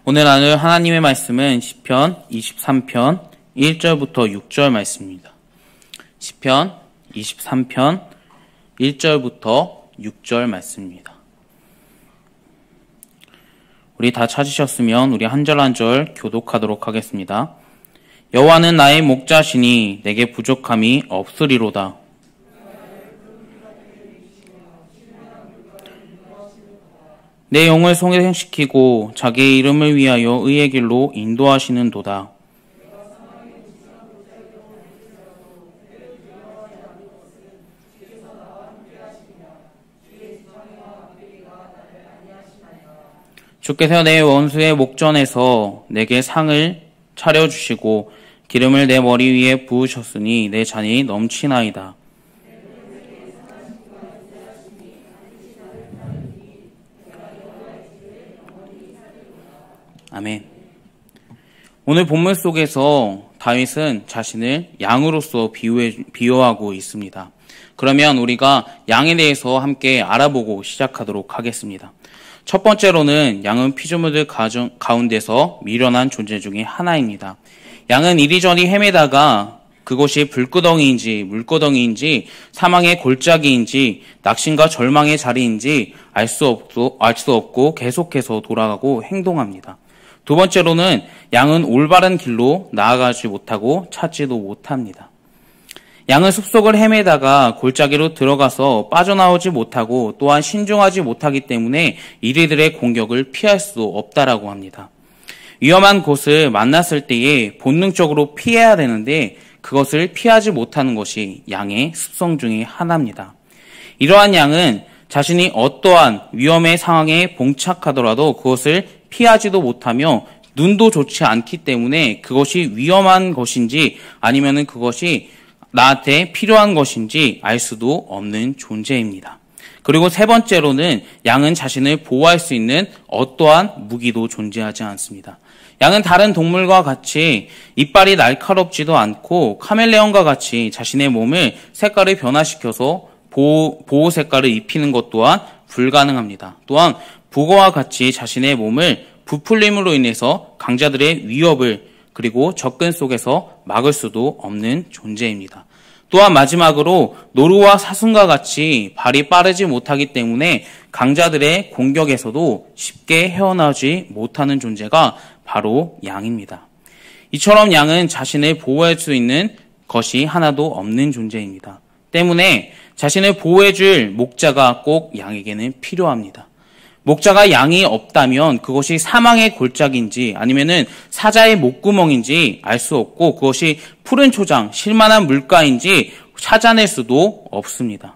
오늘 나눌 하나님의 말씀은 시편 23편 1절부터 6절 말씀입니다. 시편 23편 1절부터 6절 말씀입니다. 우리 다 찾으셨으면 우리 한 절 한 절 교독하도록 하겠습니다. 여호와는 나의 목자시니 내게 부족함이 없으리로다. 내 영을 송행시키고 자기의 이름을 위하여 의의 길로 인도하시는도다. 주께서 내 원수의 목전에서 내게 상을 차려주시고 기름을 내 머리 위에 부으셨으니 내 잔이 넘치나이다. 아멘. 오늘 본문 속에서 다윗은 자신을 양으로서 비유하고 있습니다. 그러면 우리가 양에 대해서 함께 알아보고 시작하도록 하겠습니다. 첫 번째로는 양은 피조물들 가운데서 미련한 존재 중에 하나입니다. 양은 이리저리 헤매다가 그곳이 불구덩이인지 물구덩이인지 사망의 골짜기인지 낙심과 절망의 자리인지 알 수 없고 계속해서 돌아가고 행동합니다. 두 번째로는 양은 올바른 길로 나아가지 못하고 찾지도 못합니다. 양은 숲속을 헤매다가 골짜기로 들어가서 빠져나오지 못하고 또한 신중하지 못하기 때문에 이리들의 공격을 피할 수 없다라고 합니다. 위험한 곳을 만났을 때에 본능적으로 피해야 되는데 그것을 피하지 못하는 것이 양의 습성 중에 하나입니다. 이러한 양은 자신이 어떠한 위험의 상황에 봉착하더라도 그것을 피하지도 못하며 눈도 좋지 않기 때문에 그것이 위험한 것인지 아니면 그것이 나한테 필요한 것인지 알 수도 없는 존재입니다. 그리고 세 번째로는 양은 자신을 보호할 수 있는 어떠한 무기도 존재하지 않습니다. 양은 다른 동물과 같이 이빨이 날카롭지도 않고 카멜레온과 같이 자신의 몸을 색깔을 변화시켜서 보호 색깔을 입히는 것 또한 불가능합니다. 또한 북어와 같이 자신의 몸을 부풀림으로 인해서 강자들의 위협을 그리고 접근 속에서 막을 수도 없는 존재입니다. 또한 마지막으로 노루와 사슴과 같이 발이 빠르지 못하기 때문에 강자들의 공격에서도 쉽게 헤어나오지 못하는 존재가 바로 양입니다. 이처럼 양은 자신을 보호할 수 있는 것이 하나도 없는 존재입니다. 때문에 자신을 보호해줄 목자가 꼭 양에게는 필요합니다. 목자가 양이 없다면 그것이 사망의 골짜기인지 아니면은 사자의 목구멍인지 알 수 없고 그것이 푸른 초장, 실만한 물가인지 찾아낼 수도 없습니다.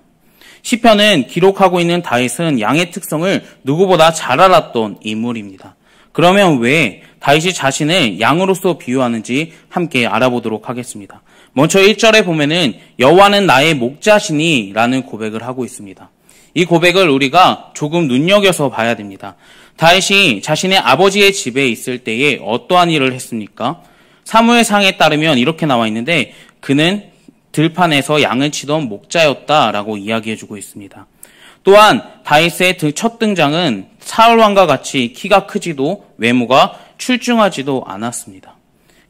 시편은 기록하고 있는 다윗은 양의 특성을 누구보다 잘 알았던 인물입니다. 그러면 왜 다윗이 자신을 양으로서 비유하는지 함께 알아보도록 하겠습니다. 먼저 1절에 보면은 여호와는 나의 목자시니 라는 고백을 하고 있습니다. 이 고백을 우리가 조금 눈여겨서 봐야 됩니다. 다윗이 자신의 아버지의 집에 있을 때에 어떠한 일을 했습니까? 사무엘상에 따르면 이렇게 나와 있는데 그는 들판에서 양을 치던 목자였다라고 이야기해주고 있습니다. 또한 다윗의 첫 등장은 사울 왕과 같이 키가 크지도 외모가 출중하지도 않았습니다.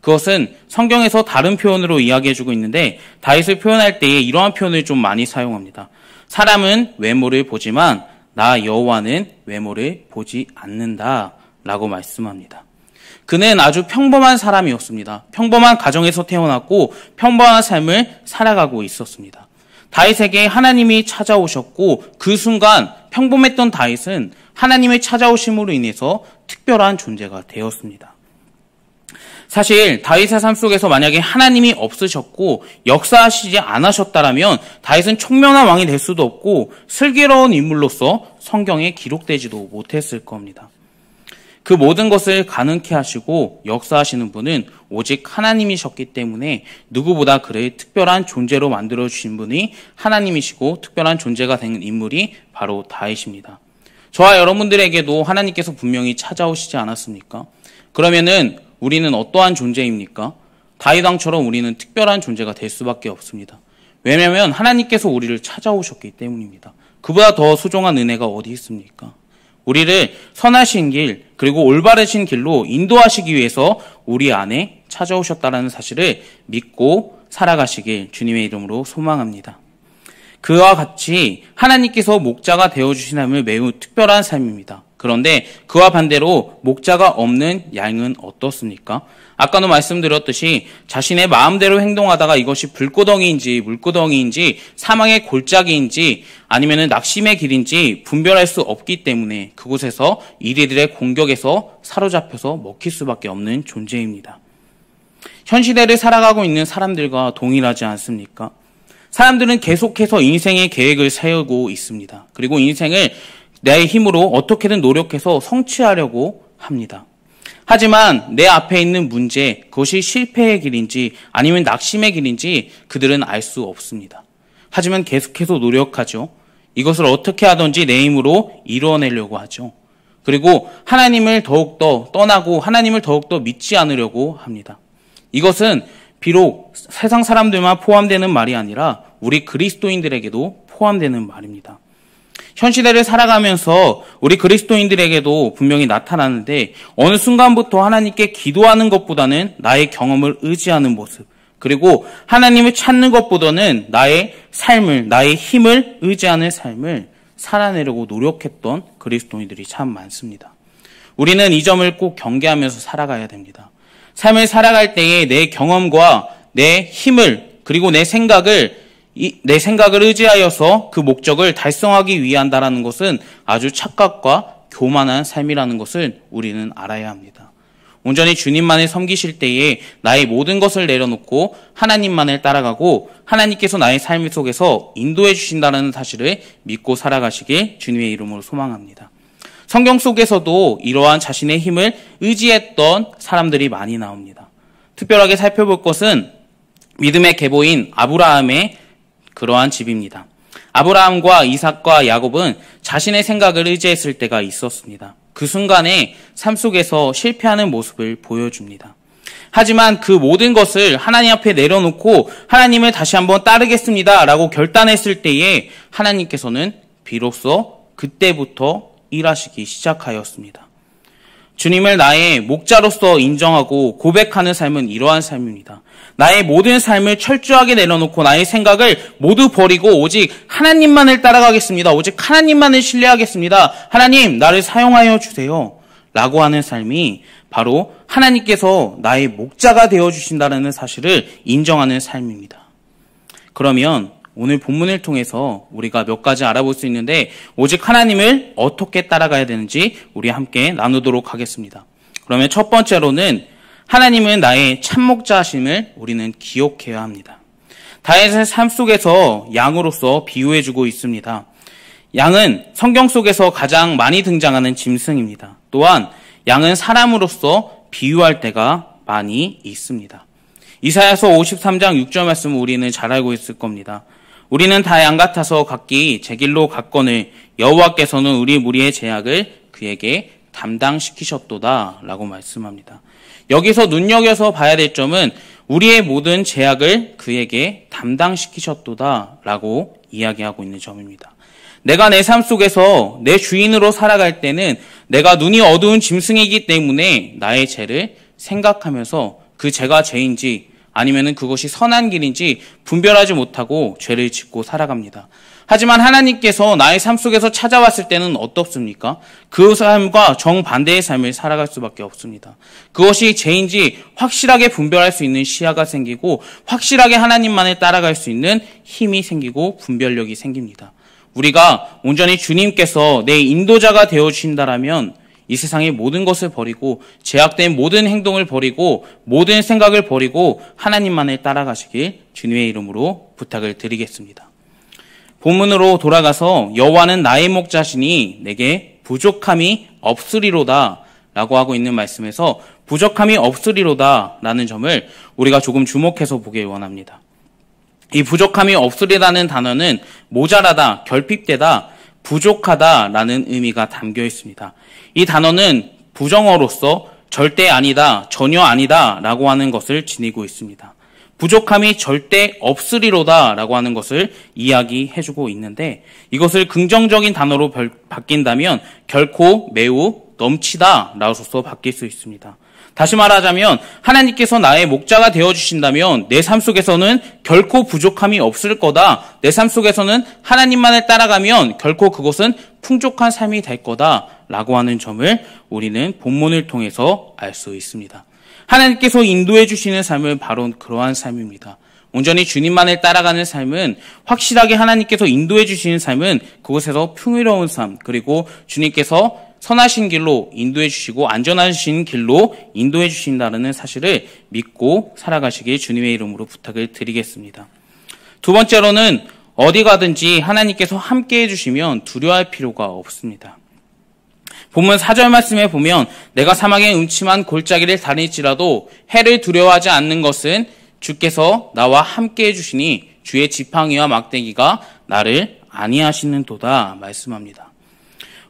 그것은 성경에서 다른 표현으로 이야기해주고 있는데 다윗을 표현할 때에 이러한 표현을 좀 많이 사용합니다. 사람은 외모를 보지만 나 여호와는 외모를 보지 않는다 라고 말씀합니다. 그는 아주 평범한 사람이었습니다. 평범한 가정에서 태어났고 평범한 삶을 살아가고 있었습니다. 다윗에게 하나님이 찾아오셨고 그 순간 평범했던 다윗은 하나님의 찾아오심으로 인해서 특별한 존재가 되었습니다. 사실 다윗의 삶 속에서 만약에 하나님이 없으셨고 역사하시지 않으셨다라면 다윗은 총명한 왕이 될 수도 없고 슬기로운 인물로서 성경에 기록되지도 못했을 겁니다. 그 모든 것을 가능케 하시고 역사하시는 분은 오직 하나님이셨기 때문에 누구보다 그를 특별한 존재로 만들어주신 분이 하나님이시고 특별한 존재가 된 인물이 바로 다윗입니다. 저와 여러분들에게도 하나님께서 분명히 찾아오시지 않았습니까? 그러면은 우리는 어떠한 존재입니까? 다윗 왕처럼 우리는 특별한 존재가 될 수밖에 없습니다. 왜냐하면 하나님께서 우리를 찾아오셨기 때문입니다. 그보다 더 소중한 은혜가 어디 있습니까? 우리를 선하신 길, 그리고 올바르신 길로 인도하시기 위해서 우리 안에 찾아오셨다는 사실을 믿고 살아가시길 주님의 이름으로 소망합니다. 그와 같이 하나님께서 목자가 되어주신 삶은 매우 특별한 삶입니다. 그런데 그와 반대로 목자가 없는 양은 어떻습니까? 아까도 말씀드렸듯이 자신의 마음대로 행동하다가 이것이 불구덩이인지 물구덩이인지 사망의 골짜기인지 아니면 낙심의 길인지 분별할 수 없기 때문에 그곳에서 이리들의 공격에서 사로잡혀서 먹힐 수밖에 없는 존재입니다. 현 시대를 살아가고 있는 사람들과 동일하지 않습니까? 사람들은 계속해서 인생의 계획을 세우고 있습니다. 그리고 인생을 내 힘으로 어떻게든 노력해서 성취하려고 합니다. 하지만 내 앞에 있는 문제, 그것이 실패의 길인지 아니면 낙심의 길인지 그들은 알 수 없습니다. 하지만 계속해서 노력하죠. 이것을 어떻게 하든지 내 힘으로 이루어내려고 하죠. 그리고 하나님을 더욱더 떠나고 하나님을 더욱더 믿지 않으려고 합니다. 이것은 비록 세상 사람들만 포함되는 말이 아니라 우리 그리스도인들에게도 포함되는 말입니다. 현 시대를 살아가면서 우리 그리스도인들에게도 분명히 나타나는데 어느 순간부터 하나님께 기도하는 것보다는 나의 경험을 의지하는 모습, 그리고 하나님을 찾는 것보다는 나의 삶을, 나의 힘을 의지하는 삶을 살아내려고 노력했던 그리스도인들이 참 많습니다. 우리는 이 점을 꼭 경계하면서 살아가야 됩니다. 삶을 살아갈 때에 내 경험과 내 힘을 그리고 내 생각을 의지하여서 그 목적을 달성하기 위한다라는 것은 아주 착각과 교만한 삶이라는 것을 우리는 알아야 합니다. 온전히 주님만을 섬기실 때에 나의 모든 것을 내려놓고 하나님만을 따라가고 하나님께서 나의 삶 속에서 인도해 주신다는 사실을 믿고 살아가시길 주님의 이름으로 소망합니다. 성경 속에서도 이러한 자신의 힘을 의지했던 사람들이 많이 나옵니다. 특별하게 살펴볼 것은 믿음의 계보인 아브라함의 그러한 집입니다. 아브라함과 이삭과 야곱은 자신의 생각을 의지했을 때가 있었습니다. 그 순간에 삶 속에서 실패하는 모습을 보여줍니다. 하지만 그 모든 것을 하나님 앞에 내려놓고 하나님을 다시 한번 따르겠습니다 라고 결단했을 때에 하나님께서는 비로소 그때부터 일하시기 시작하였습니다. 주님을 나의 목자로서 인정하고 고백하는 삶은 이러한 삶입니다. 나의 모든 삶을 철저하게 내려놓고 나의 생각을 모두 버리고 오직 하나님만을 따라가겠습니다. 오직 하나님만을 신뢰하겠습니다. 하나님, 나를 사용하여 주세요. 라고 하는 삶이 바로 하나님께서 나의 목자가 되어주신다는 사실을 인정하는 삶입니다. 그러면 오늘 본문을 통해서 우리가 몇 가지 알아볼 수 있는데 오직 하나님을 어떻게 따라가야 되는지 우리 함께 나누도록 하겠습니다. 그러면 첫 번째로는 하나님은 나의 참목자심을 우리는 기억해야 합니다. 다윗의 삶 속에서 양으로서 비유해주고 있습니다. 양은 성경 속에서 가장 많이 등장하는 짐승입니다. 또한 양은 사람으로서 비유할 때가 많이 있습니다. 이사야서 53장 6절 말씀을 우리는 잘 알고 있을 겁니다. 우리는 다 양 같아서 각기 제 길로 갔거늘 여호와께서는 우리 무리의 죄악을 그에게 담당시키셨도다 라고 말씀합니다. 여기서 눈여겨서 봐야 될 점은 우리의 모든 죄악을 그에게 담당시키셨도다 라고 이야기하고 있는 점입니다. 내가 내 삶 속에서 내 주인으로 살아갈 때는 내가 눈이 어두운 짐승이기 때문에 나의 죄를 생각하면서 그 죄가 죄인지 아니면은 그것이 선한 길인지 분별하지 못하고 죄를 짓고 살아갑니다. 하지만 하나님께서 나의 삶 속에서 찾아왔을 때는 어떻습니까? 그 삶과 정반대의 삶을 살아갈 수밖에 없습니다. 그것이 죄인지 확실하게 분별할 수 있는 시야가 생기고 확실하게 하나님만을 따라갈 수 있는 힘이 생기고 분별력이 생깁니다. 우리가 온전히 주님께서 내 인도자가 되어주신다라면 이 세상의 모든 것을 버리고 제약된 모든 행동을 버리고 모든 생각을 버리고 하나님만을 따라가시길 주님의 이름으로 부탁을 드리겠습니다. 본문으로 돌아가서 여호와는 나의 목자시니 내게 부족함이 없으리로다 라고 하고 있는 말씀에서 부족함이 없으리로다 라는 점을 우리가 조금 주목해서 보길 원합니다. 이 부족함이 없으리라는 단어는 모자라다, 결핍되다, 부족하다라는 의미가 담겨 있습니다. 이 단어는 부정어로서 절대 아니다, 전혀 아니다 라고 하는 것을 지니고 있습니다. 부족함이 절대 없으리로다 라고 하는 것을 이야기해주고 있는데 이것을 긍정적인 단어로 바뀐다면 결코 매우 넘치다라고서 바뀔 수 있습니다. 다시 말하자면 하나님께서 나의 목자가 되어주신다면 내 삶 속에서는 결코 부족함이 없을 거다. 내 삶 속에서는 하나님만을 따라가면 결코 그것은 풍족한 삶이 될 거다라고 하는 점을 우리는 본문을 통해서 알 수 있습니다. 하나님께서 인도해 주시는 삶은 바로 그러한 삶입니다. 온전히 주님만을 따라가는 삶은 확실하게 하나님께서 인도해 주시는 삶은 그곳에서 풍요로운 삶, 그리고 주님께서 선하신 길로 인도해 주시고 안전하신 길로 인도해 주신다는 사실을 믿고 살아가시길 주님의 이름으로 부탁을 드리겠습니다. 두 번째로는 어디 가든지 하나님께서 함께 해주시면 두려워할 필요가 없습니다. 본문 4절 말씀에 보면 내가 사막의 음침한 골짜기를 다닐지라도 해를 두려워하지 않는 것은 주께서 나와 함께 해주시니 주의 지팡이와 막대기가 나를 안위하시는도다 말씀합니다.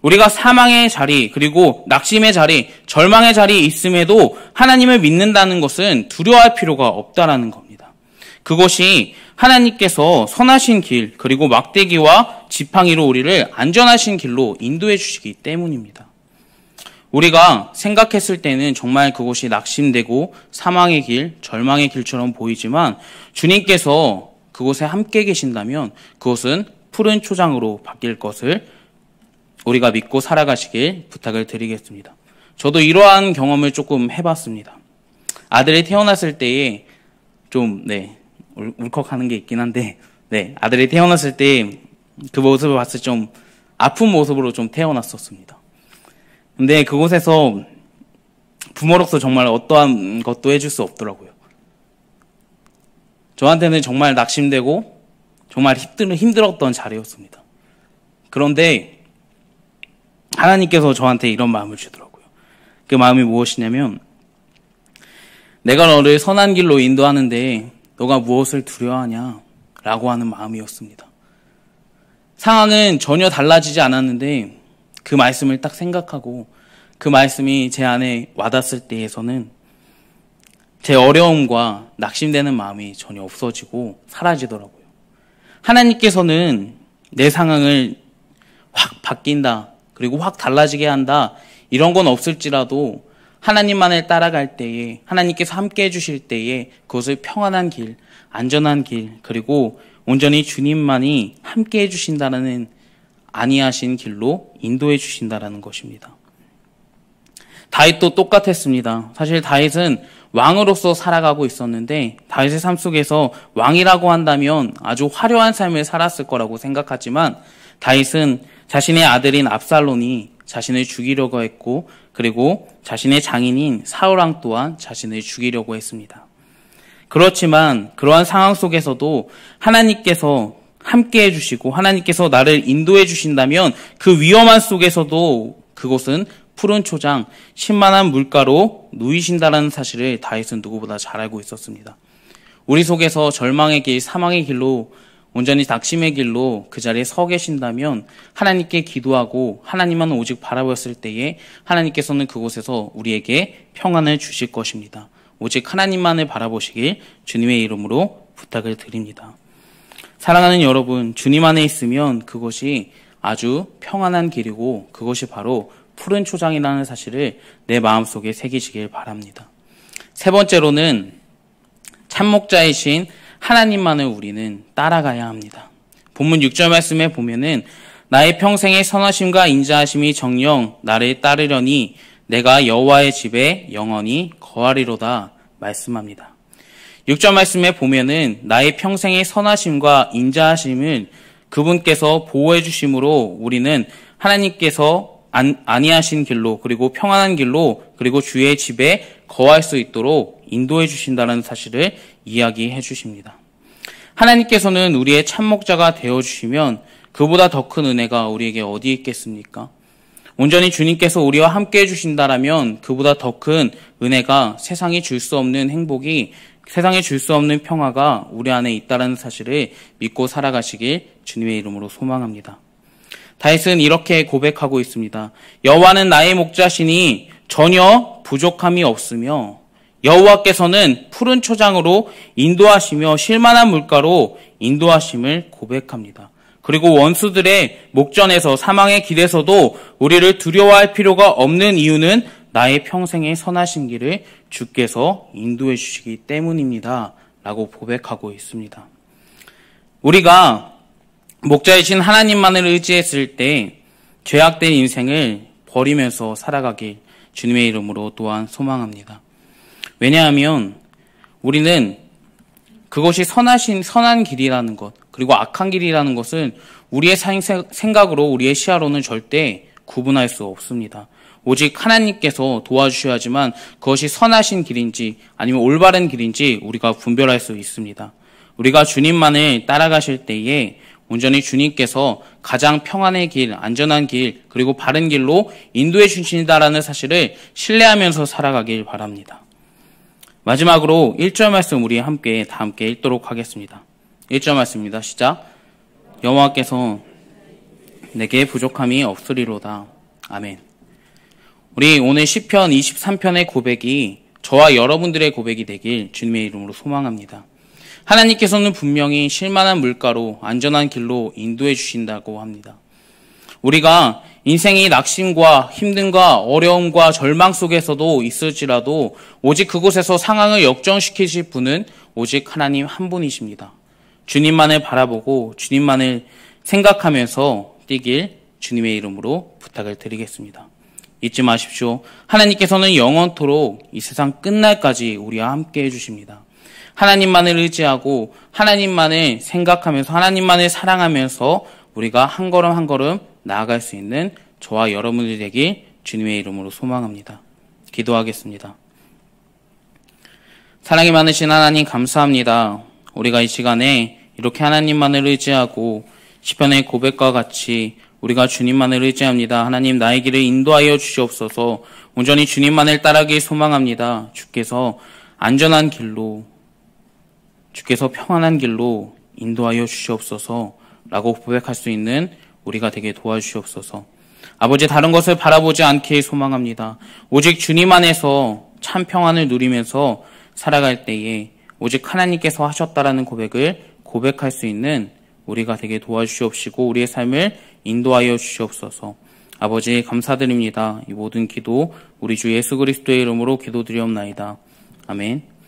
우리가 사망의 자리, 그리고 낙심의 자리, 절망의 자리에 있음에도 하나님을 믿는다는 것은 두려워할 필요가 없다라는 겁니다. 그것이 하나님께서 선하신 길, 그리고 막대기와 지팡이로 우리를 안전하신 길로 인도해 주시기 때문입니다. 우리가 생각했을 때는 정말 그것이 낙심되고 사망의 길, 절망의 길처럼 보이지만 주님께서 그곳에 함께 계신다면 그것은 푸른 초장으로 바뀔 것을 우리가 믿고 살아가시길 부탁을 드리겠습니다. 저도 이러한 경험을 조금 해봤습니다. 아들이 태어났을 때에 좀 울컥하는 게 있긴 한데 아들이 태어났을 때 그 모습을 봤을 때 좀 아픈 모습으로 좀 태어났었습니다. 근데 그곳에서 부모로서 정말 어떠한 것도 해줄 수 없더라고요. 저한테는 정말 낙심되고 정말 힘들었던 자리였습니다. 그런데 하나님께서 저한테 이런 마음을 주더라고요. 그 마음이 무엇이냐면 내가 너를 선한 길로 인도하는데 너가 무엇을 두려워하냐? 라고 하는 마음이었습니다. 상황은 전혀 달라지지 않았는데 그 말씀을 딱 생각하고 그 말씀이 제 안에 와닿았을 때에서는 제 어려움과 낙심되는 마음이 전혀 없어지고 사라지더라고요. 하나님께서는 내 상황을 확 바뀐다, 그리고 확 달라지게 한다, 이런 건 없을지라도 하나님만을 따라갈 때에, 하나님께서 함께 해주실 때에 그것을 평안한 길, 안전한 길, 그리고 온전히 주님만이 함께 해주신다는 안위하신 길로 인도해 주신다라는 것입니다. 다윗도 똑같았습니다. 사실 다윗은 왕으로서 살아가고 있었는데 다윗의 삶 속에서 왕이라고 한다면 아주 화려한 삶을 살았을 거라고 생각하지만 다윗은 자신의 아들인 압살롬이 자신을 죽이려고 했고 그리고 자신의 장인인 사울왕 또한 자신을 죽이려고 했습니다. 그렇지만 그러한 상황 속에서도 하나님께서 함께 해주시고 하나님께서 나를 인도해 주신다면 그 위험한 속에서도 그곳은 푸른 초장, 신만한 물가로 누이신다라는 사실을 다윗은 누구보다 잘 알고 있었습니다. 우리 속에서 절망의 길, 사망의 길로 온전히 낙심의 길로 그 자리에 서 계신다면 하나님께 기도하고 하나님만 오직 바라보았을 때에 하나님께서는 그곳에서 우리에게 평안을 주실 것입니다. 오직 하나님만을 바라보시길 주님의 이름으로 부탁을 드립니다. 사랑하는 여러분, 주님 안에 있으면 그것이 아주 평안한 길이고 그것이 바로 푸른 초장이라는 사실을 내 마음속에 새기시길 바랍니다. 세 번째로는 참목자이신 하나님만을 우리는 따라가야 합니다. 본문 6절 말씀에 보면은 나의 평생의 선하심과 인자하심이 정녕 나를 따르려니 내가 여호와의 집에 영원히 거하리로다 말씀합니다. 6절 말씀에 보면은 나의 평생의 선하심과 인자하심을 그분께서 보호해 주심으로 우리는 하나님께서 안위하신 길로 그리고 평안한 길로 그리고 주의 집에 거할 수 있도록 인도해 주신다는 사실을 이야기해 주십니다. 하나님께서는 우리의 참목자가 되어주시면 그보다 더 큰 은혜가 우리에게 어디 있겠습니까? 온전히 주님께서 우리와 함께 해주신다라면 그보다 더 큰 은혜가 세상이 줄 수 없는 행복이 세상에 줄 수 없는 평화가 우리 안에 있다는 사실을 믿고 살아가시길 주님의 이름으로 소망합니다. 다윗은 이렇게 고백하고 있습니다. 여호와는 나의 목자시니 전혀 부족함이 없으며 여호와께서는 푸른 초장으로 인도하시며 쉴만한 물가로 인도하심을 고백합니다. 그리고 원수들의 목전에서 사망의 길에서도 우리를 두려워할 필요가 없는 이유는 나의 평생의 선하신 길을 주께서 인도해 주시기 때문입니다. 라고 고백하고 있습니다. 우리가 목자이신 하나님만을 의지했을 때 죄악된 인생을 버리면서 살아가길 주님의 이름으로 또한 소망합니다. 왜냐하면 우리는 그것이 선한 길이라는 것, 그리고 악한 길이라는 것은 우리의 생각으로, 우리의 시야로는 절대 구분할 수 없습니다. 오직 하나님께서 도와주셔야지만 그것이 선하신 길인지 아니면 올바른 길인지 우리가 분별할 수 있습니다. 우리가 주님만을 따라가실 때에 온전히 주님께서 가장 평안의 길, 안전한 길, 그리고 바른 길로 인도해 주신다라는 사실을 신뢰하면서 살아가길 바랍니다. 마지막으로 1절 말씀 우리 다 함께 읽도록 하겠습니다. 1절 말씀입니다. 시작. 여호와께서 내게 부족함이 없으리로다. 아멘. 우리 오늘 시편 23편의 고백이 저와 여러분들의 고백이 되길 주님의 이름으로 소망합니다. 하나님께서는 분명히 쉴만한 물가로 안전한 길로 인도해 주신다고 합니다. 우리가 인생이 낙심과 힘듦과 어려움과 절망 속에서도 있을지라도 오직 그곳에서 상황을 역전시키실 분은 오직 하나님 한 분이십니다. 주님만을 바라보고 주님만을 생각하면서 뛰길 주님의 이름으로 부탁을 드리겠습니다. 잊지 마십시오. 하나님께서는 영원토록 이 세상 끝날까지 우리와 함께 해주십니다. 하나님만을 의지하고 하나님만을 생각하면서 하나님만을 사랑하면서 우리가 한 걸음 한 걸음 나아갈 수 있는 저와 여러분들이 되길 주님의 이름으로 소망합니다. 기도하겠습니다. 사랑이 많으신 하나님 감사합니다. 우리가 이 시간에 이렇게 하나님만을 의지하고 시편의 고백과 같이 우리가 주님만을 의지합니다. 하나님 나의 길을 인도하여 주시옵소서. 온전히 주님만을 따라가길 소망합니다. 주께서 안전한 길로, 주께서 평안한 길로 인도하여 주시옵소서 라고 고백할 수 있는 우리가 되게 도와주시옵소서. 아버지 다른 것을 바라보지 않게 소망합니다. 오직 주님 안에서 참 평안을 누리면서 살아갈 때에 오직 하나님께서 하셨다라는 고백을 고백할 수 있는 우리가 되게 도와주시옵시고 우리의 삶을 인도하여 주시옵소서. 아버지 감사드립니다. 이 모든 기도 우리 주 예수 그리스도의 이름으로 기도드리옵나이다. 아멘.